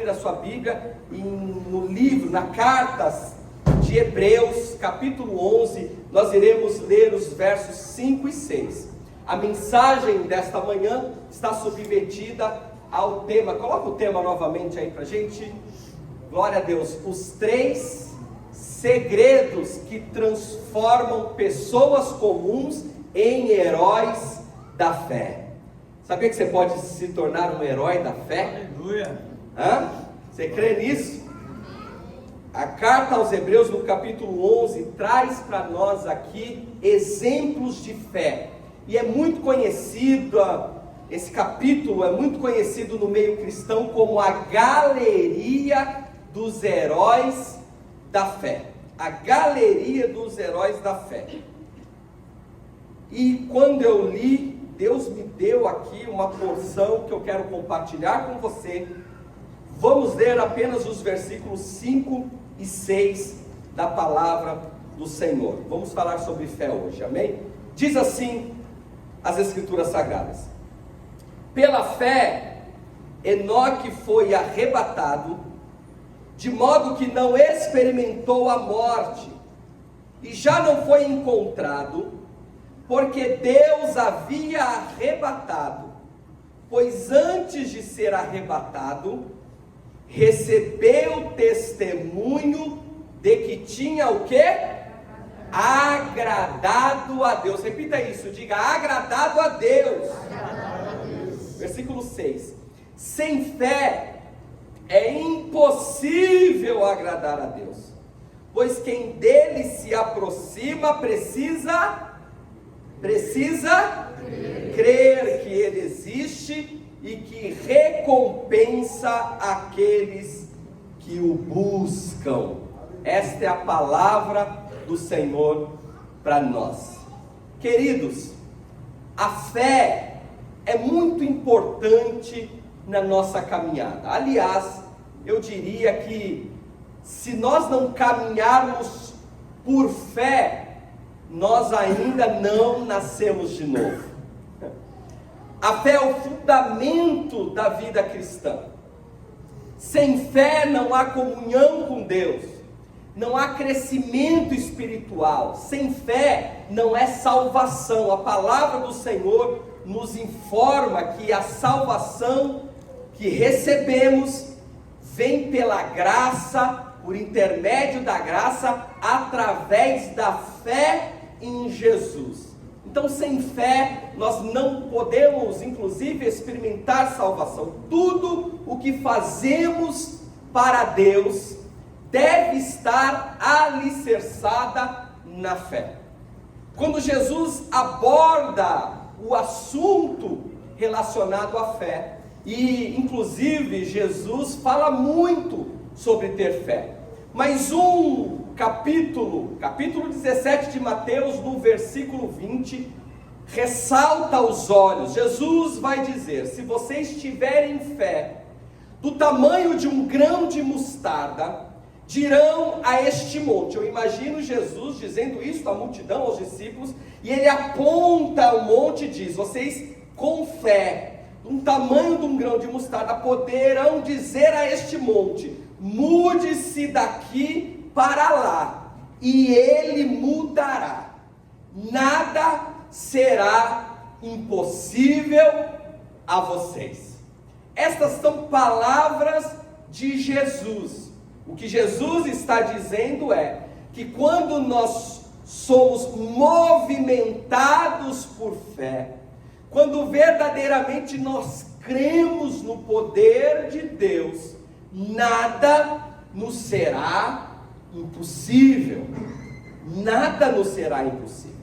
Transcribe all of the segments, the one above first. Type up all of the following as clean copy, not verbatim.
abrir a sua Bíblia no livro, na carta de Hebreus, capítulo 11, nós iremos ler os versos 5 e 6. A mensagem desta manhã está submetida ao tema, coloca o tema novamente aí pra gente. Glória a Deus, os 3 segredos que transformam pessoas comuns em heróis da fé. Sabia que você pode se tornar um herói da fé? Aleluia! Você crê nisso? A carta aos Hebreus, no capítulo 11, traz para nós aqui exemplos de fé. E é muito conhecido, esse capítulo é muito conhecido no meio cristão como a galeria dos heróis da fé. A galeria dos heróis da fé. E quando eu li, Deus me deu aqui uma porção que eu quero compartilhar com você. Vamos ler apenas os versículos 5 e 6 da palavra do Senhor. Vamos falar sobre fé hoje, amém? Diz assim as Escrituras Sagradas: pela fé, Enoque foi arrebatado, de modo que não experimentou a morte, e já não foi encontrado, porque Deus havia arrebatado, pois antes de ser arrebatado, recebeu testemunho de que tinha o quê? Agradado a Deus. Repita isso, diga: agradado a Deus. Agradado a Deus. Versículo 6. Sem fé é impossível agradar a Deus, pois quem dele se aproxima precisa crer que ele existe e que recompensa aqueles que o buscam. Esta é a palavra do Senhor para nós. Queridos, a fé é muito importante na nossa caminhada. Aliás, eu diria que se nós não caminharmos por fé, nós ainda não nascemos de novo. A fé é o fundamento da vida cristã. Sem fé não há comunhão com Deus, não há crescimento espiritual. Sem fé não é salvação. A palavra do Senhor nos informa que a salvação que recebemos vem pela graça, por intermédio da graça, através da fé em Jesus. Então, sem fé, nós não podemos, inclusive, experimentar salvação. Tudo o que fazemos para Deus deve estar alicerçada na fé. Quando Jesus aborda o assunto relacionado à fé, e inclusive Jesus fala muito sobre ter fé, mas capítulo 17 de Mateus, no versículo 20, ressalta aos olhos. Jesus vai dizer: se vocês tiverem fé do tamanho de um grão de mostarda, dirão a este monte. Eu imagino Jesus dizendo isso à multidão, aos discípulos, e ele aponta o monte e diz: vocês com fé, do tamanho de um grão de mostarda, poderão dizer a este monte: mude-se daqui para lá, e ele mudará. Nada será impossível a vocês. Estas são palavras de Jesus. O que Jesus está dizendo é que quando nós somos movimentados por fé, quando verdadeiramente nós cremos no poder de Deus, nada nos será impossível. Nada nos será impossível.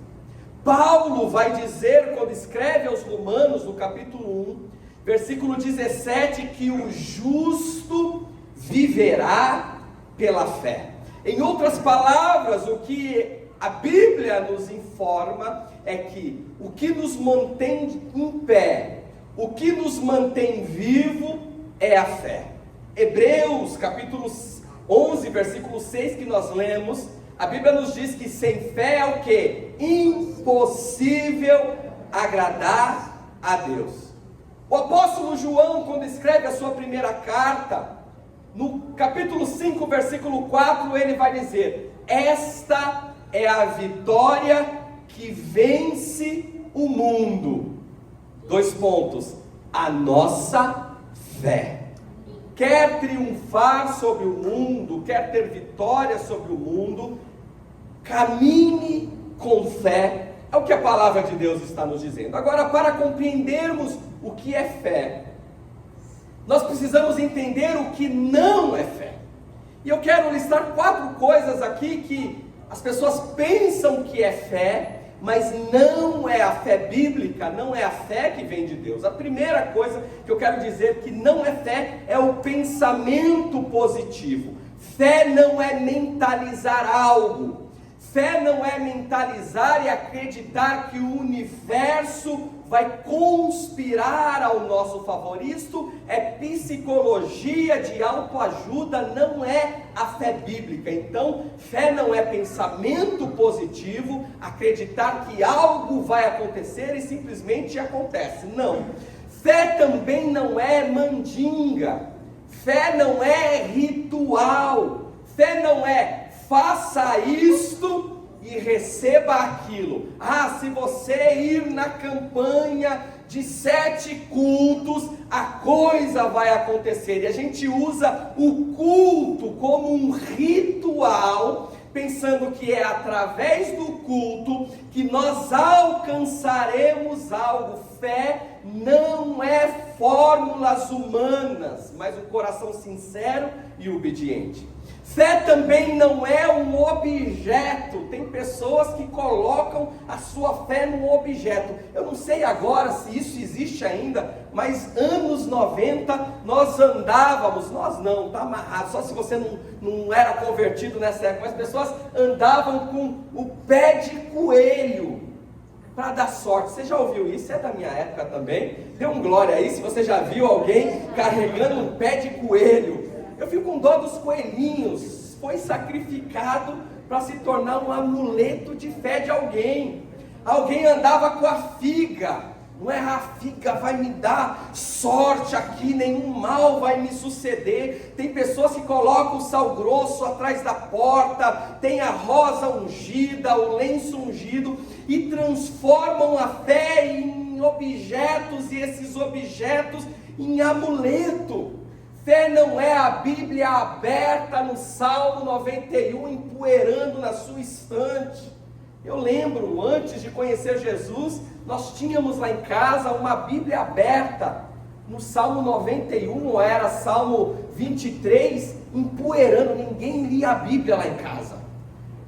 Paulo vai dizer, quando escreve aos Romanos, no capítulo 1, versículo 17, que o justo viverá pela fé. Em outras palavras, o que a Bíblia nos informa é que o que nos mantém em pé, o que nos mantém vivo é a fé. Hebreus capítulo 11, versículo 6 que nós lemos, a Bíblia nos diz que sem fé é o que? Impossível agradar a Deus. O apóstolo João, quando escreve a sua primeira carta, No capítulo 5, versículo 4, ele vai dizer: esta é a vitória que vence o mundo. 2 pontos: a nossa fé. Quer triunfar sobre o mundo, quer ter vitória sobre o mundo, caminhe com fé. É o que a palavra de Deus está nos dizendo. Agora, para compreendermos o que é fé, nós precisamos entender o que não é fé. E eu quero listar 4 coisas aqui que as pessoas pensam que é fé, mas não é a fé bíblica, não é a fé que vem de Deus. A primeira coisa que eu quero dizer que não é fé é o pensamento positivo. Fé não é mentalizar algo. Fé não é mentalizar e acreditar que o universo vai conspirar ao nosso favor. Isto é psicologia de autoajuda, não é a fé bíblica. Então, fé não é pensamento positivo, acreditar que algo vai acontecer e simplesmente acontece. Não. Fé também não é mandinga. Fé não é ritual. Fé não é faça isto e receba aquilo. Se você ir na campanha de 7 cultos, a coisa vai acontecer. E a gente usa o culto como um ritual, pensando que é através do culto que nós alcançaremos algo. Fé não é fórmulas humanas, mas um coração sincero e obediente. Fé também não é um objeto. Tem pessoas que colocam a sua fé num objeto. Eu não sei agora se isso existe ainda, mas anos 90 nós andávamos, nós não, está amarrado, só se você não era convertido nessa época, mas pessoas andavam com o pé de coelho para dar sorte. Você já ouviu isso? É da minha época também. Dê um glória aí se você já viu alguém carregando um pé de coelho. Eu fico com dó dos coelhinhos. Foi sacrificado para se tornar um amuleto de fé de alguém. Alguém andava com a figa. Não é a figa vai me dar sorte aqui, nenhum mal vai me suceder. Tem pessoas que colocam o sal grosso atrás da porta, tem a rosa ungida, o lenço ungido, e transformam a fé em objetos, e esses objetos em amuleto. Fé não é a Bíblia aberta no Salmo 91, empoeirando na sua estante. Eu lembro, antes de conhecer Jesus, nós tínhamos lá em casa uma Bíblia aberta, no Salmo 91, ou era Salmo 23, empoeirando. Ninguém lia a Bíblia lá em casa,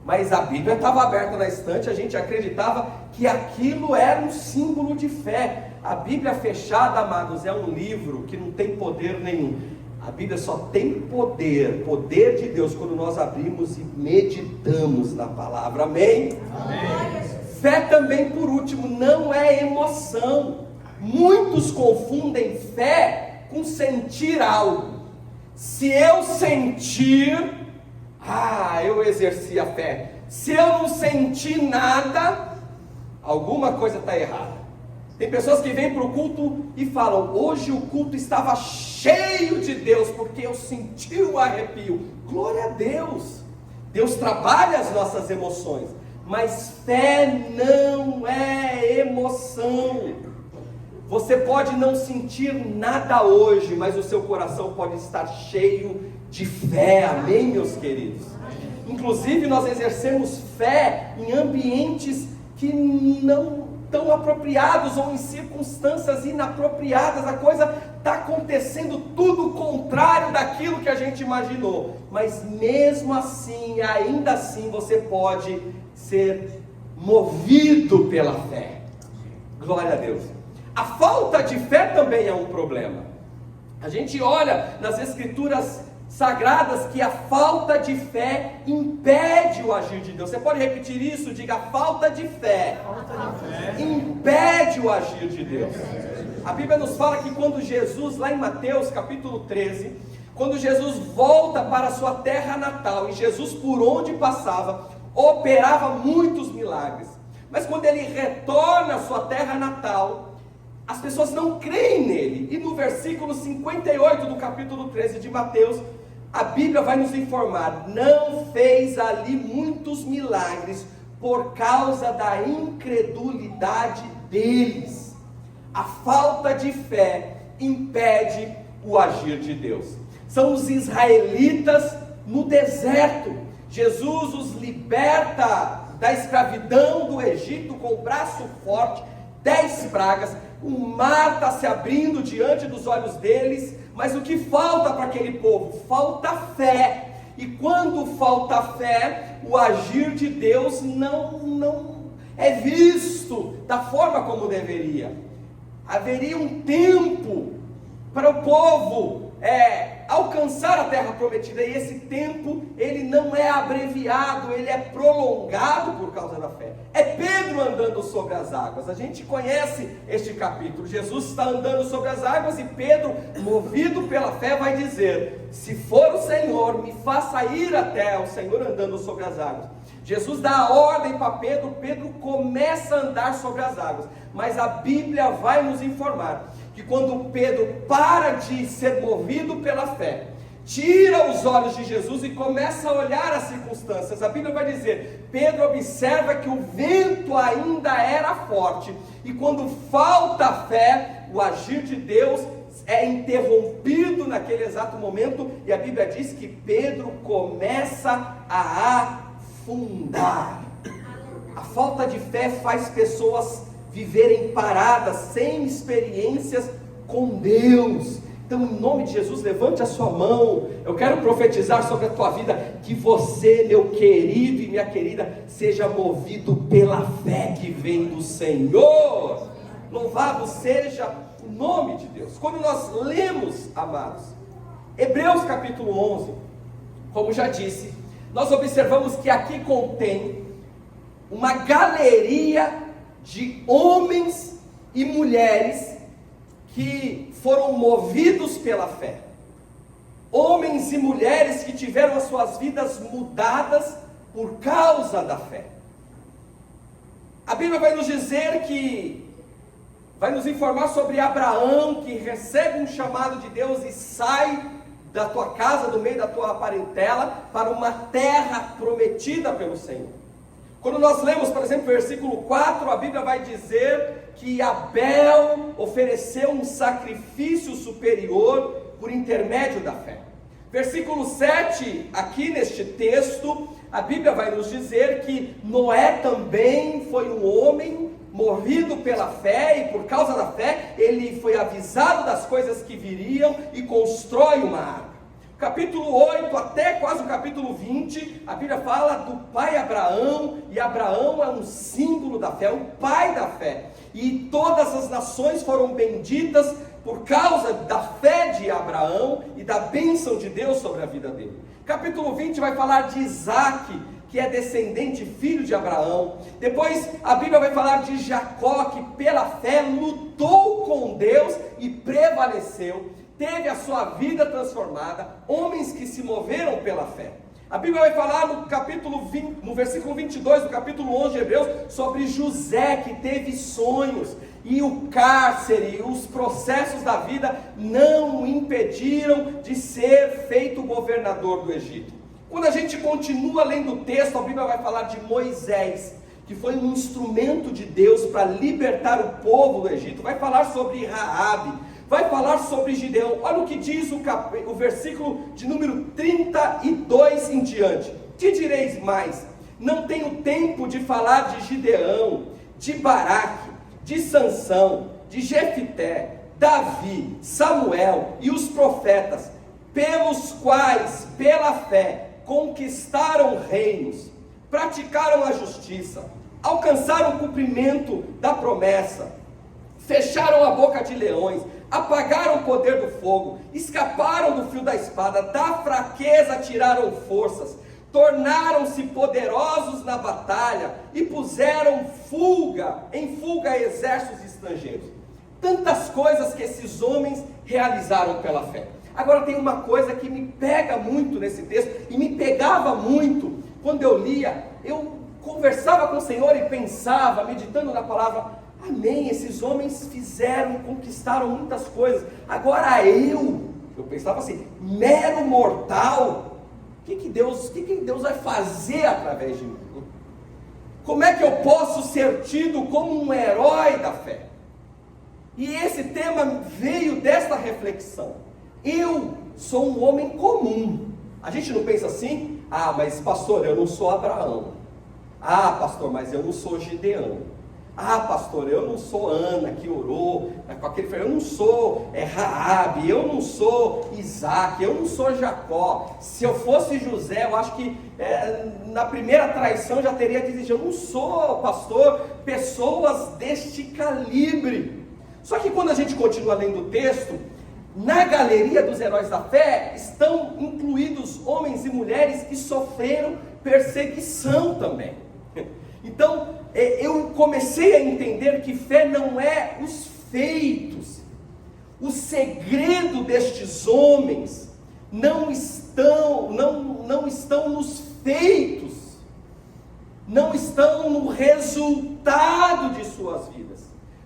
mas a Bíblia estava aberta na estante. A gente acreditava que aquilo era um símbolo de fé. A Bíblia fechada, amados, é um livro que não tem poder nenhum. A Bíblia só tem poder de Deus, quando nós abrimos e meditamos na palavra. Amém? Amém. Fé também, por último, não é emoção. Muitos confundem fé com sentir algo. Se eu sentir, eu exerci a fé. Se eu não sentir nada, alguma coisa está errada. Tem pessoas que vêm para o culto e falam: hoje o culto estava cheio de Deus, porque eu senti o arrepio. Glória a Deus. Deus trabalha as nossas emoções, mas fé não é emoção. Você pode não sentir nada hoje, mas o seu coração pode estar cheio de fé. Amém, meus queridos? Inclusive nós exercemos fé em ambientes que não tão apropriados, ou em circunstâncias inapropriadas. A coisa está acontecendo tudo o contrário daquilo que a gente imaginou, mas mesmo assim, ainda assim, você pode ser movido pela fé. Glória a Deus. A falta de fé também é um problema. A gente olha nas escrituras sagradas que a falta de fé impede o agir de Deus. Você pode repetir isso? Diga: a falta de fé impede o agir de Deus. A Bíblia nos fala que quando Jesus, lá em Mateus capítulo 13, quando Jesus volta para a sua terra natal, e Jesus, por onde passava, operava muitos milagres, mas quando ele retorna à sua terra natal, as pessoas não creem nele. E no versículo 58 do capítulo 13 de Mateus, a Bíblia vai nos informar, não fez ali muitos milagres por causa da incredulidade deles. A falta de fé impede o agir de Deus. São os israelitas no deserto. Jesus os liberta da escravidão do Egito com o braço forte, 10 pragas, o mar está se abrindo diante dos olhos deles, mas o que falta para aquele povo? Falta fé. E quando falta fé, o agir de Deus não é visto da forma como deveria. Haveria um tempo para o povo alcançar a terra prometida, e esse tempo ele não é abreviado, ele é prolongado por causa da fé. É Pedro andando sobre as águas. A gente conhece este capítulo. Jesus está andando sobre as águas e Pedro, movido pela fé, vai dizer: se for o Senhor, me faça ir até o Senhor andando sobre as águas. Jesus dá a ordem para Pedro, Pedro começa a andar sobre as águas, mas a Bíblia vai nos informar que quando Pedro para de ser movido pela fé, tira os olhos de Jesus e começa a olhar as circunstâncias, a Bíblia vai dizer, Pedro observa que o vento ainda era forte, e quando falta fé, o agir de Deus é interrompido naquele exato momento, e a Bíblia diz que Pedro começa a afundar. A falta de fé faz pessoas viverem paradas, sem experiências com Deus. Então, em nome de Jesus, levante a sua mão. Eu quero profetizar sobre a tua vida, que você, meu querido e minha querida, seja movido pela fé que vem do Senhor. Louvado seja o nome de Deus. Quando nós lemos, amados, Hebreus capítulo 11, como já disse, nós observamos que aqui contém uma galeria de homens e mulheres que foram movidos pela fé, homens e mulheres que tiveram as suas vidas mudadas por causa da fé. A Bíblia vai nos dizer vai nos informar sobre Abraão, que recebe um chamado de Deus e sai da tua casa, do meio da tua parentela, para uma terra prometida pelo Senhor. Quando nós lemos, por exemplo, o versículo 4, a Bíblia vai dizer que Abel ofereceu um sacrifício superior por intermédio da fé. Versículo 7, aqui neste texto, a Bíblia vai nos dizer que Noé também foi um homem movido pela fé, e por causa da fé, ele foi avisado das coisas que viriam e constrói uma arca. Capítulo 8 até quase o capítulo 20, a Bíblia fala do pai Abraão, e Abraão é um símbolo da fé, o pai da fé, e todas as nações foram benditas por causa da fé de Abraão e da bênção de Deus sobre a vida dele. Capítulo 20 vai falar de Isaac, que é descendente, filho de Abraão. Depois a Bíblia vai falar de Jacó, que pela fé lutou com Deus e prevaleceu, teve a sua vida transformada, homens que se moveram pela fé. A Bíblia vai falar no versículo 22 do capítulo 11 de Hebreus, sobre José, que teve sonhos, e o cárcere, e os processos da vida não o impediram de ser feito governador do Egito. Quando a gente continua lendo o texto, a Bíblia vai falar de Moisés, que foi um instrumento de Deus para libertar o povo do Egito. Vai falar sobre Raabe, vai falar sobre Gideão. Olha o que diz o versículo de número 32 em diante. Que direis mais? Não tenho tempo de falar de Gideão, de Baraque, de Sansão, de Jefité, Davi, Samuel e os profetas, pelos quais, pela fé, conquistaram reinos, praticaram a justiça, alcançaram o cumprimento da promessa, fecharam a boca de leões, apagaram o poder do fogo, escaparam do fio da espada, da fraqueza tiraram forças, tornaram-se poderosos na batalha e puseram em fuga exércitos estrangeiros. Tantas coisas que esses homens realizaram pela fé. Agora tem uma coisa que me pega muito nesse texto, e me pegava muito quando eu lia. Eu conversava com o Senhor e pensava, meditando na palavra, amém, esses homens conquistaram muitas coisas. Agora eu Eu pensava assim, mero mortal, o que Deus vai fazer através de mim? Como é que eu posso ser tido como um herói da fé? E esse tema veio desta reflexão. Eu sou um homem comum. A gente não pensa assim, mas pastor, eu não sou Abraão. Pastor, mas eu não sou Gideão. Pastor, eu não sou Ana que orou com aquele, eu não sou Raabe, eu não sou Isaac, eu não sou Jacó. Se eu fosse José, eu acho que na primeira traição já teria desistido. Eu não sou, pastor, pessoas deste calibre. Só que quando a gente continua lendo o texto, na galeria dos heróis da fé estão incluídos homens e mulheres que sofreram perseguição também. Então, eu comecei a entender que fé não é os feitos. O segredo destes homens não estão nos feitos, não estão no resultado de suas vidas,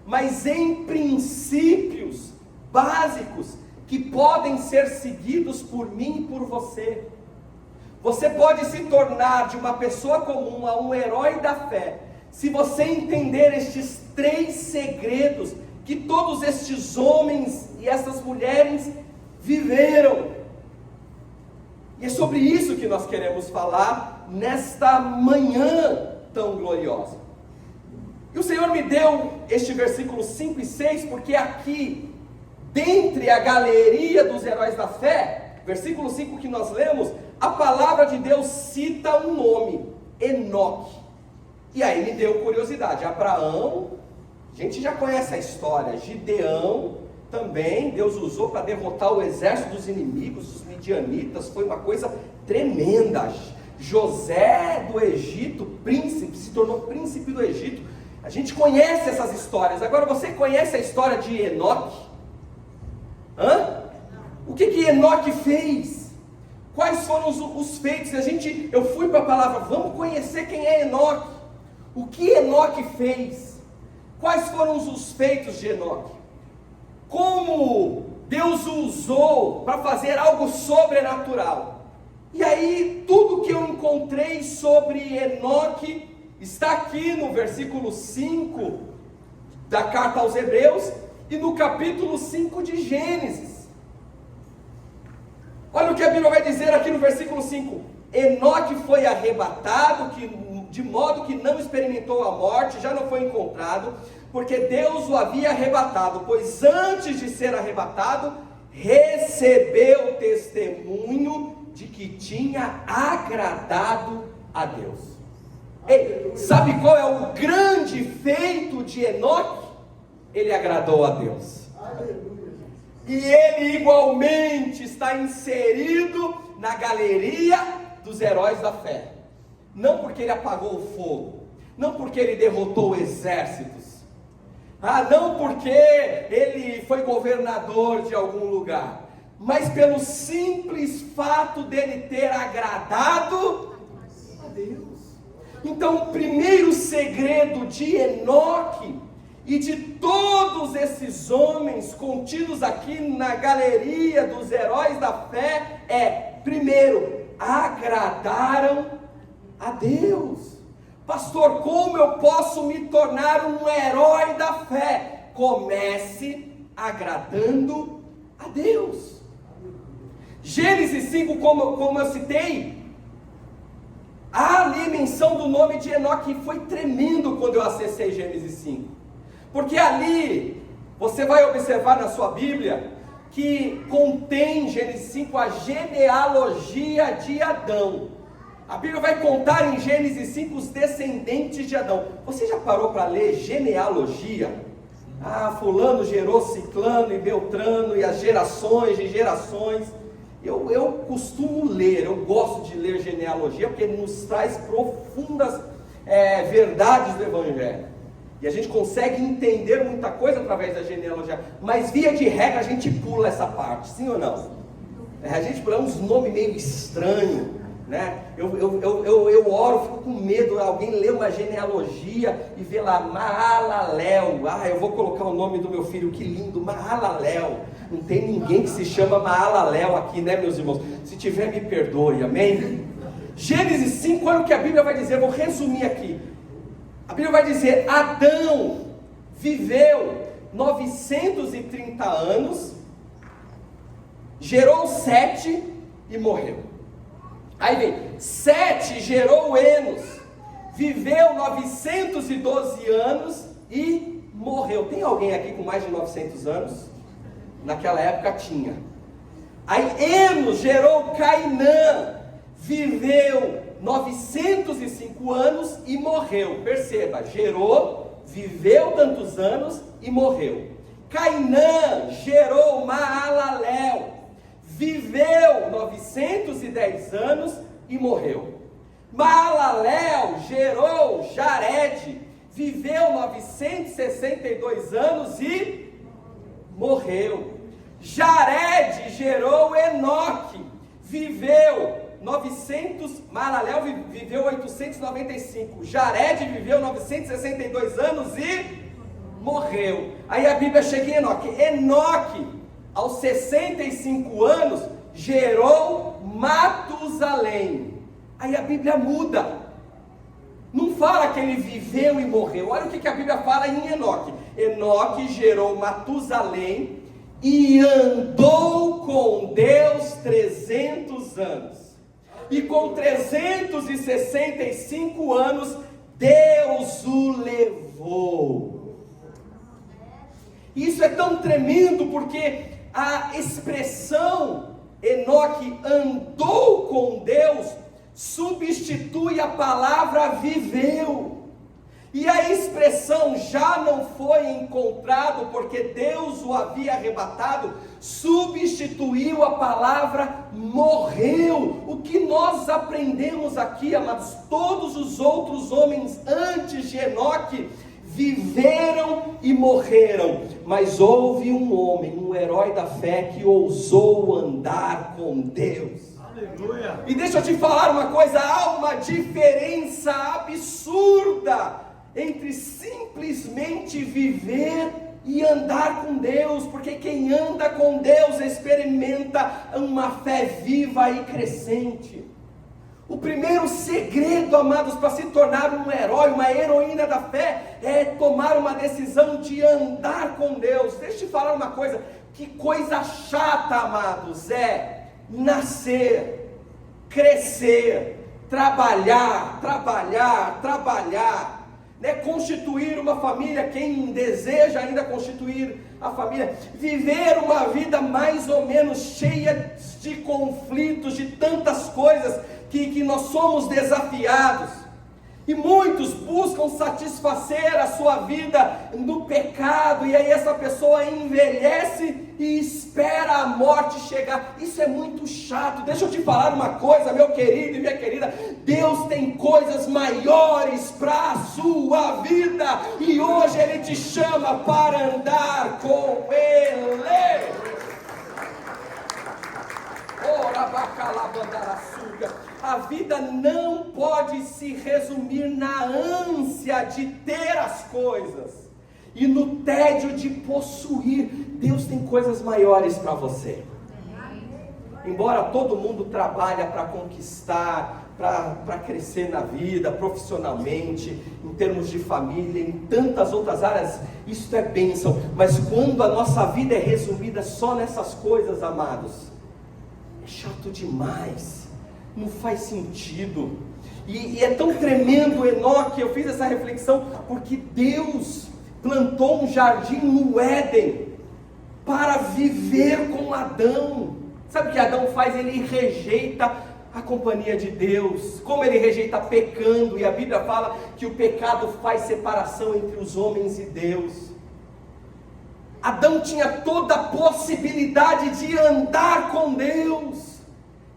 mas em princípios básicos que podem ser seguidos por mim e por você. Você pode se tornar de uma pessoa comum a um herói da fé, se você entender estes 3 segredos que todos estes homens e essas mulheres viveram. E é sobre isso que nós queremos falar nesta manhã tão gloriosa. E o Senhor me deu este versículo 5 e 6, porque aqui, dentre a galeria dos heróis da fé, versículo 5 que nós lemos, a palavra de Deus cita um nome, Enoque. E aí me deu curiosidade. Abraão, a gente já conhece a história. Gideão também, Deus usou para derrotar o exército dos inimigos, os midianitas, foi uma coisa tremenda. José do Egito, príncipe, se tornou príncipe do Egito. A gente conhece essas histórias. Agora você conhece a história de Enoque? O que Enoque fez? Quais foram os feitos? Eu fui para a palavra, vamos conhecer quem é Enoque. O que Enoque fez? Quais foram os feitos de Enoque? Como Deus o usou para fazer algo sobrenatural? E aí, tudo que eu encontrei sobre Enoque está aqui no versículo 5 da carta aos Hebreus e no capítulo 5 de Gênesis. Olha o que a Bíblia vai dizer aqui no versículo 5. Enoque foi arrebatado, de modo que não experimentou a morte, já não foi encontrado, porque Deus o havia arrebatado, pois antes de ser arrebatado, recebeu testemunho de que tinha agradado a Deus. Ei, sabe qual é o grande feito de Enoque? Ele agradou a Deus. E ele igualmente está inserido na galeria dos heróis da fé. Não porque ele apagou o fogo, não porque ele derrotou exércitos, não porque ele foi governador de algum lugar, mas pelo simples fato dele ter agradado a Deus. Então, o primeiro segredo de Enoque e de todos esses homens contidos aqui na galeria dos heróis da fé é, primeiro, agradaram a Deus. Pastor, como eu posso me tornar um herói da fé? Comece agradando a Deus. Gênesis 5, como eu citei, há ali menção do nome de Enoque, e foi tremendo quando eu acessei Gênesis 5, porque ali, você vai observar na sua Bíblia, que contém Gênesis 5 a genealogia de Adão. A Bíblia vai contar em Gênesis 5 os descendentes de Adão. Você já parou para ler genealogia? Fulano gerou ciclano e beltrano, e as gerações de gerações. Eu costumo ler, eu gosto de ler genealogia, porque ele nos traz profundas verdades do Evangelho. E a gente consegue entender muita coisa através da genealogia. Mas via de regra a gente pula essa parte, sim ou não? A gente pula uns nomes meio estranhos, né? Eu oro, fico com medo, alguém lê uma genealogia e vê lá Mahalalel. Eu vou colocar o nome do meu filho, que lindo, Mahalalel. Não tem ninguém que se chama Maalaléu aqui, né, meus irmãos? Se tiver, me perdoe, amém? Gênesis 5, olha o que a Bíblia vai dizer, vou resumir aqui. A Bíblia vai dizer: Adão viveu 930 anos, gerou Sete e morreu. Aí vem, Sete gerou Enos, viveu 912 anos e morreu. Tem alguém aqui com mais de 900 anos? Naquela época tinha. Aí Enos gerou Cainã, viveu 905 anos e morreu. Perceba, gerou, viveu tantos anos e morreu. Cainã gerou Maalaléu, viveu 910 anos e morreu. Maalaléu gerou Jared, viveu 962 anos e morreu. Jared gerou Enoque, viveu 900, Maalaléu viveu 895, Jared viveu 962 anos e morreu. Aí a Bíblia chega em Enoque. Enoque, aos 65 anos, gerou Matusalém. Aí a Bíblia muda. Não fala que ele viveu e morreu. Olha o que a Bíblia fala em Enoque. Enoque gerou Matusalém e andou com Deus 300 anos. E com 365 anos, Deus o levou. Isso é tão tremendo, porque a expressão Enoque andou com Deus substitui a palavra viveu. E a expressão já não foi encontrado porque Deus o havia arrebatado, substituiu a palavra morreu. O que nós aprendemos aqui, amados, todos os outros homens antes de Enoque viveram e morreram, mas houve um homem, um herói da fé, que ousou andar com Deus. Aleluia. E deixa eu te falar uma coisa, há uma diferença absurda entre simplesmente viver e andar com Deus, porque quem anda com Deus experimenta uma fé viva e crescente. O primeiro segredo, amados, para se tornar um herói, uma heroína da fé, é tomar uma decisão de andar com Deus. Deixa eu te falar uma coisa, que coisa chata, amados, é nascer, crescer, trabalhar, constituir uma família, quem deseja ainda constituir a família, viver uma vida mais ou menos cheia de conflitos, de tantas coisas que nós somos desafiados, e muitos buscam satisfazer a sua vida no pecado, e aí essa pessoa envelhece e espera a morte chegar. Isso é muito chato. Deixa eu te falar uma coisa, meu querido e minha querida, Deus tem coisas maiores para a sua vida, e hoje Ele te chama para andar com Ele. A vida não pode se resumir na ânsia de ter as coisas e no tédio de possuir. Deus tem coisas maiores para você. Embora todo mundo trabalhe para conquistar, para crescer na vida, profissionalmente, em termos de família, em tantas outras áreas, isso é bênção. Mas quando a nossa vida é resumida só nessas coisas, amados, é chato demais, não faz sentido. E é tão tremendo Enoque. Eu fiz essa reflexão porque Deus plantou um jardim no Éden para viver com Adão. Sabe o que Adão faz? Ele rejeita a companhia de Deus. Como ele rejeita? Pecando. E a Bíblia fala que o pecado faz separação entre os homens e Deus. Adão tinha toda a possibilidade de andar com Deus,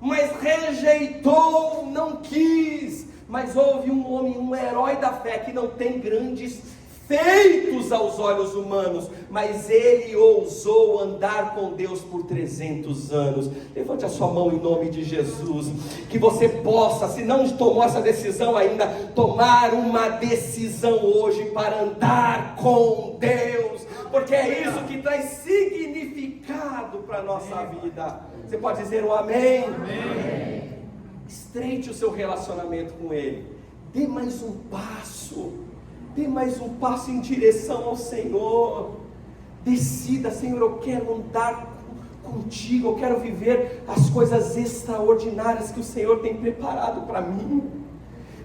mas rejeitou, não quis. Mas houve um homem, um herói da fé, que não tem grandes feitos aos olhos humanos, mas ele ousou andar com Deus por 300 anos. Levante a sua mão em nome de Jesus, que você possa, se não tomou essa decisão ainda, tomar uma decisão hoje para andar com Deus, porque é isso que traz significado significado para a nossa vida. Você pode dizer um amém? Amém. Estreite o seu relacionamento com Ele. Dê mais um passo. Dê mais um passo em direção ao Senhor. Decida, Senhor, eu quero andar contigo, eu quero viver as coisas extraordinárias que o Senhor tem preparado para mim.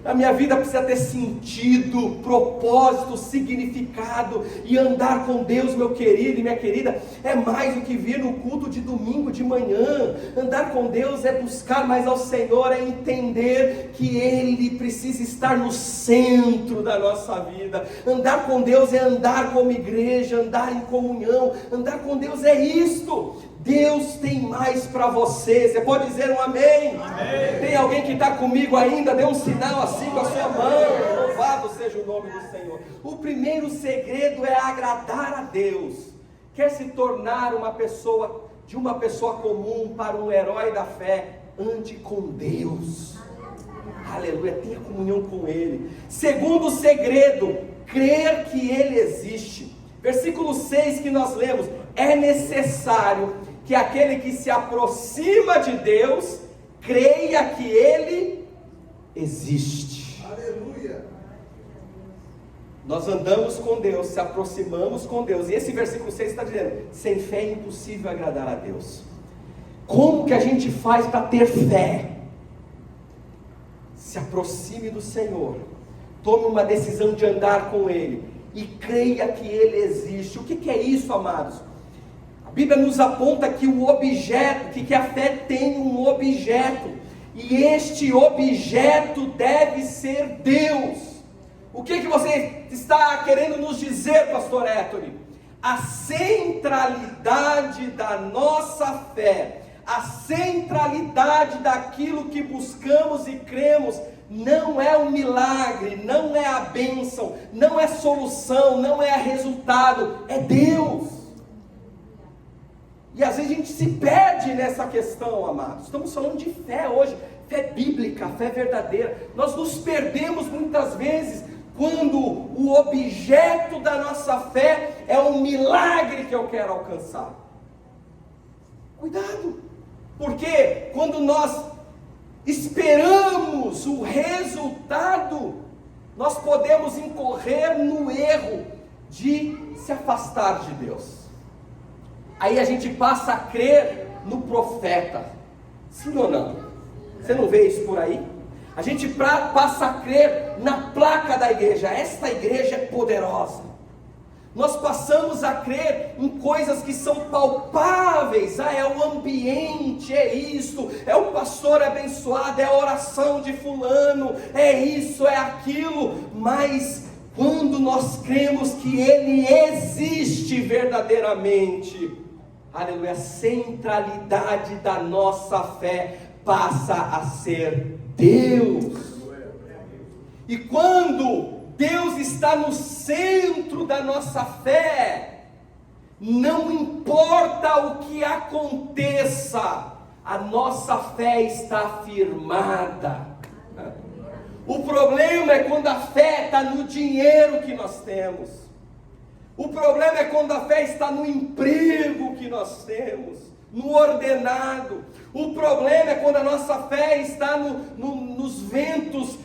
A minha vida precisa ter sentido, propósito, significado, e andar com Deus, meu querido e minha querida, é mais do que vir no culto de domingo de manhã. Andar com Deus é buscar mais ao Senhor, é entender que Ele precisa estar no centro da nossa vida. Andar com Deus é andar como igreja, andar em comunhão. Andar com Deus é isto. Deus tem mais para você. Você pode dizer um amém? Amém. Tem alguém que está comigo ainda? Dê um sinal assim com a sua mão. Louvado seja o nome do Senhor. O primeiro segredo é agradar a Deus. Quer se tornar uma pessoa comum para um herói da fé? Ande com Deus. Aleluia, tenha comunhão com Ele. Segundo segredo, crer que Ele existe. Versículo 6 que nós lemos: é necessário que aquele que se aproxima de Deus creia que Ele existe. Aleluia. Nós andamos com Deus, se aproximamos com Deus, e esse versículo 6 está dizendo: sem fé é impossível agradar a Deus. Como que a gente faz para ter fé? Se aproxime do Senhor, tome uma decisão de andar com Ele, e creia que Ele existe. O que é isso, amados? A Bíblia nos aponta que o objeto, que a fé tem um objeto, e este objeto deve ser Deus. O que você está querendo nos dizer, pastor Héctor? A centralidade da nossa fé, a centralidade daquilo que buscamos e cremos, não é o milagre, não é a bênção, não é solução, não é resultado, é Deus. E às vezes a gente se perde nessa questão, amados. Estamos falando de fé hoje, fé bíblica, fé verdadeira. Nós nos perdemos muitas vezes quando o objeto da nossa fé é um milagre que eu quero alcançar. Cuidado, porque quando nós esperamos o resultado, nós podemos incorrer no erro de se afastar de Deus. Aí a gente passa a crer no profeta. Sim ou não? Você não vê isso por aí? A gente passa a crer na placa da igreja. Esta igreja é poderosa. Nós passamos a crer em coisas que são palpáveis. É o ambiente, é isto, é o pastor abençoado, é a oração de fulano, é isso, é aquilo. Mas quando nós cremos que Ele existe verdadeiramente, aleluia, a centralidade da nossa fé passa a ser Deus. E quando Deus está no centro da nossa fé, não importa o que aconteça, a nossa fé está firmada. O problema é quando a fé está no dinheiro que nós temos. O problema é quando a fé está no emprego que nós temos, no ordenado. O problema é quando a nossa fé está nos ventos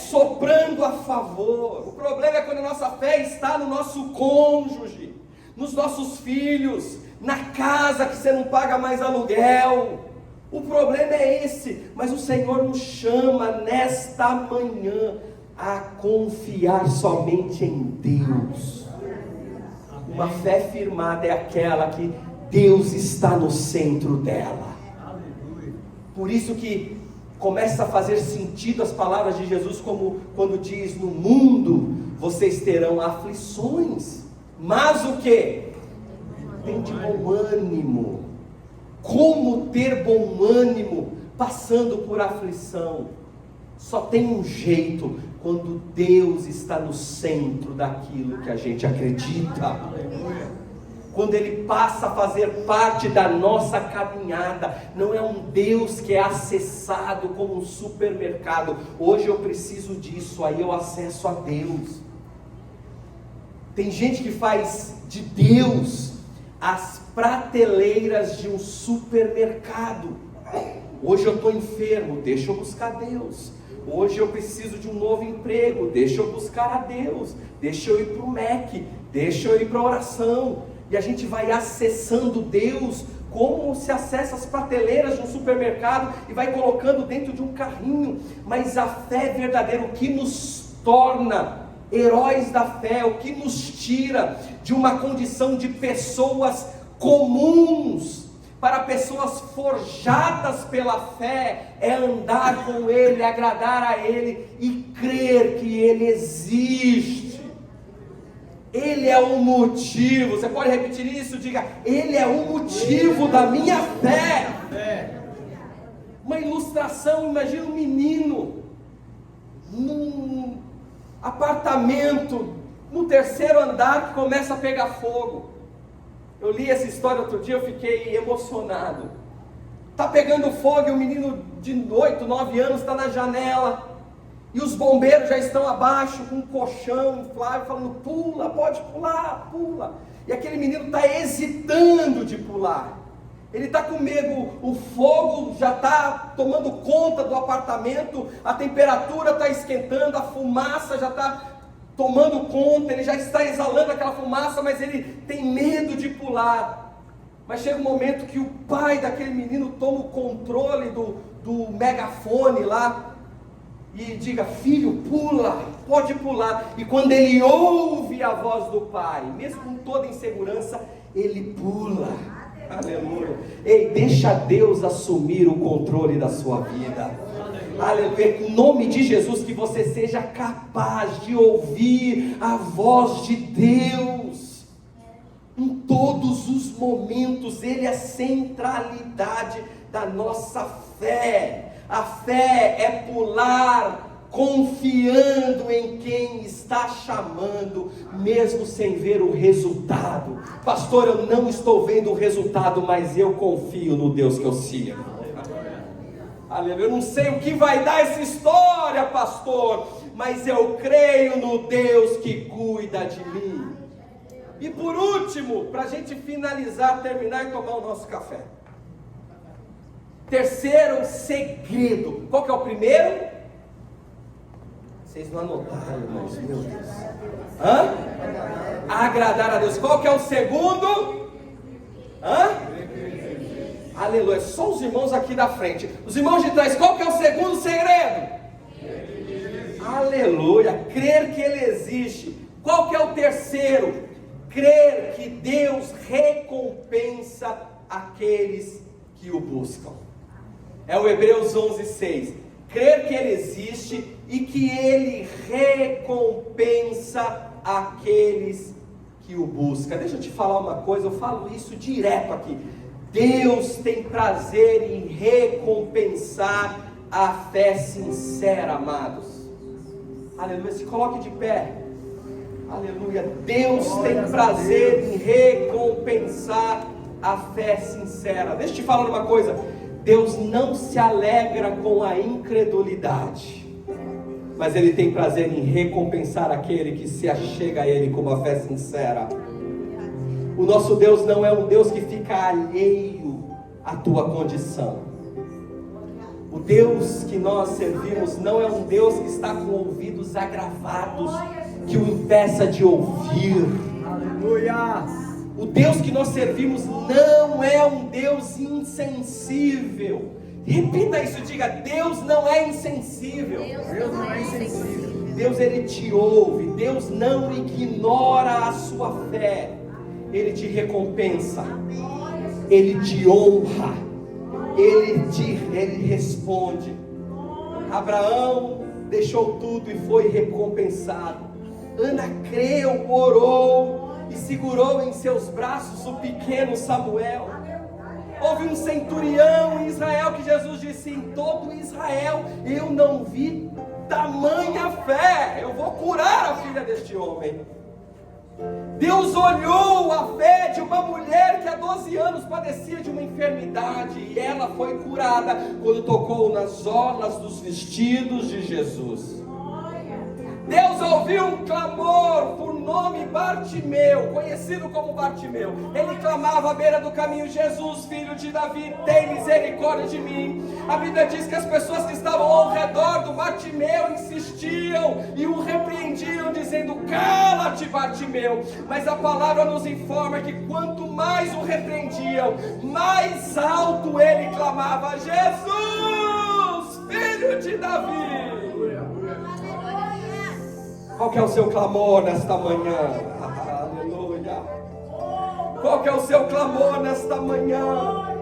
soprando a favor. O problema é quando a nossa fé está no nosso cônjuge, nos nossos filhos, na casa que você não paga mais aluguel. O problema é esse, mas o Senhor nos chama nesta manhã a confiar somente em Deus. Uma fé firmada é aquela que Deus está no centro dela. Por isso que começa a fazer sentido as palavras de Jesus, como quando diz: no mundo vocês terão aflições, mas o que? Tem de bom ânimo. Como ter bom ânimo passando por aflição? Só tem um jeito: quando Deus está no centro daquilo que a gente acredita. Quando Ele passa a fazer parte da nossa caminhada. Não é um Deus que é acessado como um supermercado. Hoje eu preciso disso, aí eu acesso a Deus. Tem gente que faz de Deus as prateleiras de um supermercado. Hoje eu estou enfermo, deixa eu buscar Deus. Hoje eu preciso de um novo emprego, deixa eu buscar a Deus. Deixa eu ir para o MEC, deixa eu ir para a oração. E a gente vai acessando Deus como se acessa as prateleiras de um supermercado e vai colocando dentro de um carrinho. Mas a fé verdadeira, o que nos torna heróis da fé, o que nos tira de uma condição de pessoas comuns para pessoas forjadas pela fé, é andar com Ele, agradar a Ele e crer que Ele existe. Ele é o motivo. Você pode repetir isso? Diga: Ele é o motivo da minha fé. Uma ilustração, imagina um menino num apartamento no terceiro andar que começa a pegar fogo. Eu li essa história outro dia, eu fiquei emocionado. Está pegando fogo e o menino de 8, 9 anos está na janela. E os bombeiros já estão abaixo com um colchão inflável, falando: pula, pode pular, pula. E aquele menino está hesitando de pular. Ele está com medo, o fogo já está tomando conta do apartamento, a temperatura está esquentando, a fumaça já está tomando conta, ele já está exalando aquela fumaça, mas ele tem medo de pular. Mas chega um momento que o pai daquele menino toma o controle do megafone lá e diga: filho, pula, pode pular. E quando ele ouve a voz do pai, mesmo com toda insegurança, ele pula. Aleluia. Ei, deixa Deus assumir o controle da sua vida. Aleluia. Em nome de Jesus, que você seja capaz de ouvir a voz de Deus em todos os momentos. Ele é a centralidade da nossa fé. A fé é pular confiando em quem está chamando, mesmo sem ver o resultado. Pastor, eu não estou vendo o resultado, mas eu confio no Deus que eu sirvo. Aleluia. Eu não sei o que vai dar essa história, pastor, mas eu creio no Deus que cuida de mim. E por último, para a gente finalizar, terminar e tomar o nosso café. Terceiro segredo. Qual que é o primeiro? Vocês não anotaram, irmãos, meu Deus. Agradar a Deus. Qual que é o segundo? Aleluia. Só os irmãos aqui da frente. Os irmãos de trás, qual que é o segundo segredo? Aleluia. Crer que Ele existe. Qual que é o terceiro? Crer que Deus recompensa aqueles que o buscam. É o Hebreus 11:6. Crer que Ele existe e que Ele recompensa aqueles que o buscam. Deixa eu te falar uma coisa, eu falo isso direto aqui. Deus tem prazer em recompensar a fé sincera, amados. Aleluia, se coloque de pé. Aleluia, Deus tem prazer em recompensar a fé sincera. Deixa eu te falar uma coisa. Deus não se alegra com a incredulidade, mas Ele tem prazer em recompensar aquele que se achega a Ele com uma fé sincera. O nosso Deus não é um Deus que fica alheio à tua condição. O Deus que nós servimos não é um Deus que está com ouvidos agravados, que o impeça de ouvir. Aleluia! O Deus que nós servimos não é um Deus insensível. Repita isso, diga: Deus não é insensível. Deus não é insensível. Deus, Ele te ouve. Deus não ignora a sua fé. Ele te recompensa. Ele te honra. Ele responde. Abraão deixou tudo e foi recompensado. Ana creu, orou e segurou em seus braços o pequeno Samuel. Houve um centurião em Israel que Jesus disse: em todo Israel eu não vi tamanha fé, eu vou curar a filha deste homem. Deus olhou a fé de uma mulher que há 12 anos padecia de uma enfermidade, e ela foi curada quando tocou nas orlas dos vestidos de Jesus. Deus ouviu um clamor por nome Bartimeu, conhecido como Bartimeu. Ele clamava à beira do caminho: Jesus, filho de Davi, tem misericórdia de mim. A Bíblia diz que as pessoas que estavam ao redor do Bartimeu insistiam e o repreendiam, dizendo: cala-te, Bartimeu. Mas a palavra nos informa que quanto mais o repreendiam, mais alto ele clamava: Jesus, filho de Davi. Qual que é o seu clamor nesta manhã? Aleluia. Qual que é o seu clamor nesta manhã?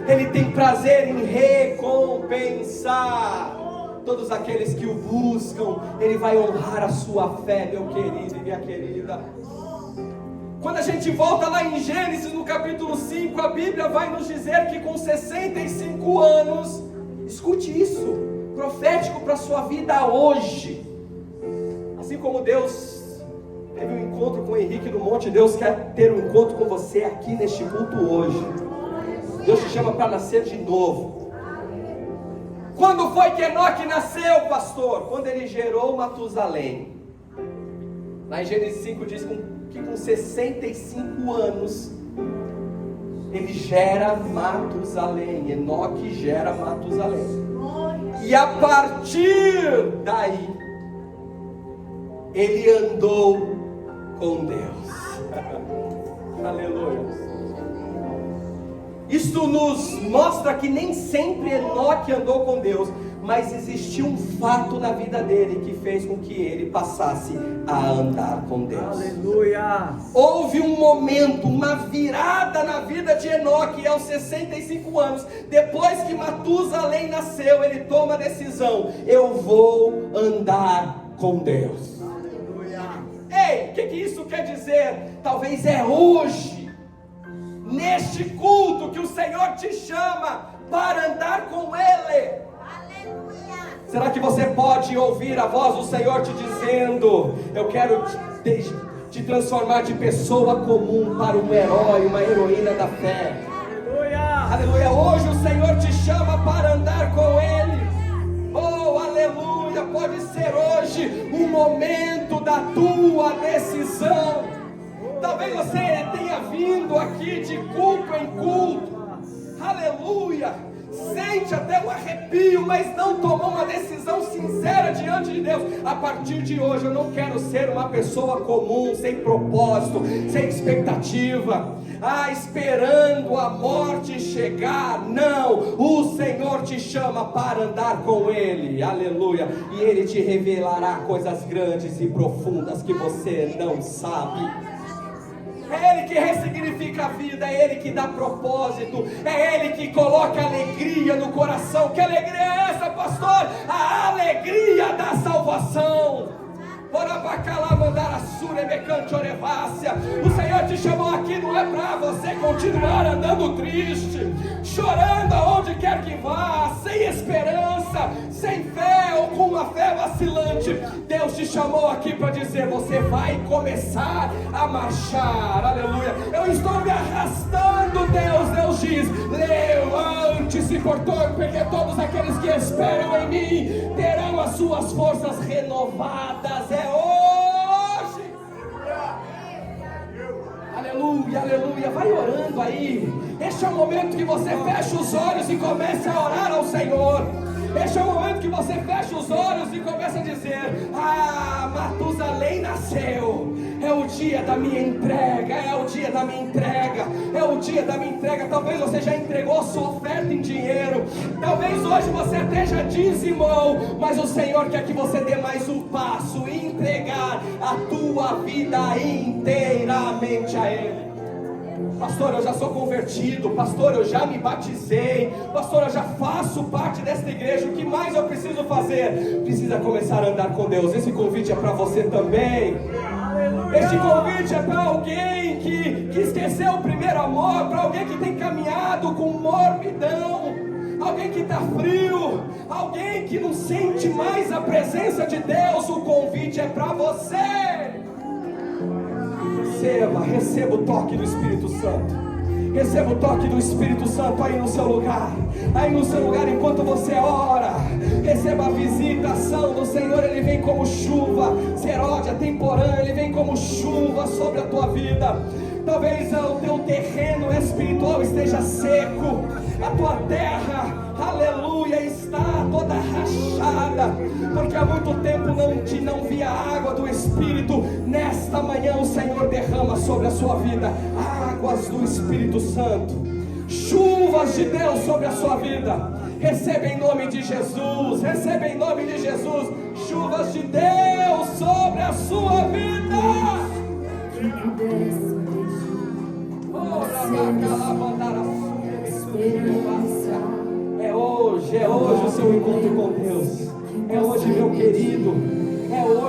Ele tem prazer em recompensar todos aqueles que o buscam. Ele vai honrar a sua fé, meu querido e minha querida. Quando a gente volta lá em Gênesis, no capítulo 5, a Bíblia vai nos dizer que com 65 anos, escute isso, profético para a sua vida hoje. Assim como Deus teve um encontro com o Henrique no Monte, Deus quer ter um encontro com você aqui neste culto hoje. Deus te chama para nascer de novo. Quando foi que Enoque nasceu, pastor? Quando ele gerou Matusalém. Lá em Gênesis 5 diz que com 65 anos ele gera Matusalém. Enoque gera Matusalém. E a partir daí ele andou com Deus. Aleluia. Isto nos mostra que nem sempre Enoque andou com Deus, mas existiu um fato na vida dele que fez com que ele passasse a andar com Deus. Aleluia! Houve um momento, uma virada na vida de Enoque aos 65 anos. Depois que Matusalém nasceu, ele toma a decisão: eu vou andar com Deus. Aleluia! Ei, o que isso quer dizer? Talvez é hoje, neste culto, que o Senhor te chama para andar com Ele. Será que você pode ouvir a voz do Senhor te dizendo: eu quero te transformar de pessoa comum para um herói, uma heroína da fé? Aleluia! Aleluia! Hoje o Senhor te chama para andar com Ele. Oh, aleluia! Pode ser hoje o momento da tua decisão. Talvez você tenha vindo aqui de culto em culto. Aleluia! Sente até um arrepio, mas não tomou uma decisão sincera diante de Deus. A partir de hoje eu não quero ser uma pessoa comum, sem propósito, sem expectativa, esperando a morte chegar. Não, o Senhor te chama para andar com Ele. Aleluia. E Ele te revelará coisas grandes e profundas que você não sabe. É Ele que ressignifica a vida, é Ele que dá propósito, é Ele que coloca alegria no coração. Que alegria é essa, pastor? A alegria da salvação. O Senhor te chamou aqui não é para você continuar andando triste, chorando aonde quer que vá, sem esperança, sem fé ou com uma fé vacilante. Deus te chamou aqui para dizer: você vai começar a marchar. Aleluia. Eu estou me arrastando, Deus diz: levante-se, portanto, porque todos aqueles que esperam em mim terão as suas forças renovadas. É hoje. Aleluia, aleluia. Vai orando aí. Este é o momento que você fecha os olhos e começa a orar ao Senhor. Este é o momento que você fecha os olhos e começa a dizer: Matusalém nasceu. É o dia da minha entrega, é o dia da minha entrega, é o dia da minha entrega. Talvez você já entregou a sua oferta em dinheiro, talvez hoje você até já dizimou, mas o Senhor quer que você dê mais um passo e entregar a tua vida inteiramente a Ele. Pastor, eu já sou convertido. Pastor, eu já me batizei. Pastor, eu já faço parte desta igreja. O que mais eu preciso fazer? Precisa começar a andar com Deus. Esse convite é para você também. Este convite é para alguém que esqueceu o primeiro amor, para alguém que tem caminhado com morbidão, alguém que está frio, alguém que não sente mais a presença de Deus. O convite é para você. Receba o toque do Espírito Santo. Receba o toque do Espírito Santo aí no seu lugar. Aí no seu lugar, enquanto você ora, receba a visitação do Senhor. Ele vem como chuva seródia, temporânea. Ele vem como chuva sobre a tua vida. Talvez o teu terreno espiritual esteja seco, a tua terra, aleluia, está toda rachada, porque há muito tempo não via a água do Espírito. Nesta manhã o Senhor derrama sobre a sua vida águas do Espírito Santo, chuvas de Deus sobre a sua vida. Receba em nome de Jesus, receba em nome de Jesus, chuvas de Deus sobre a sua vida. É hoje o seu encontro com Deus. É hoje, meu querido. É hoje.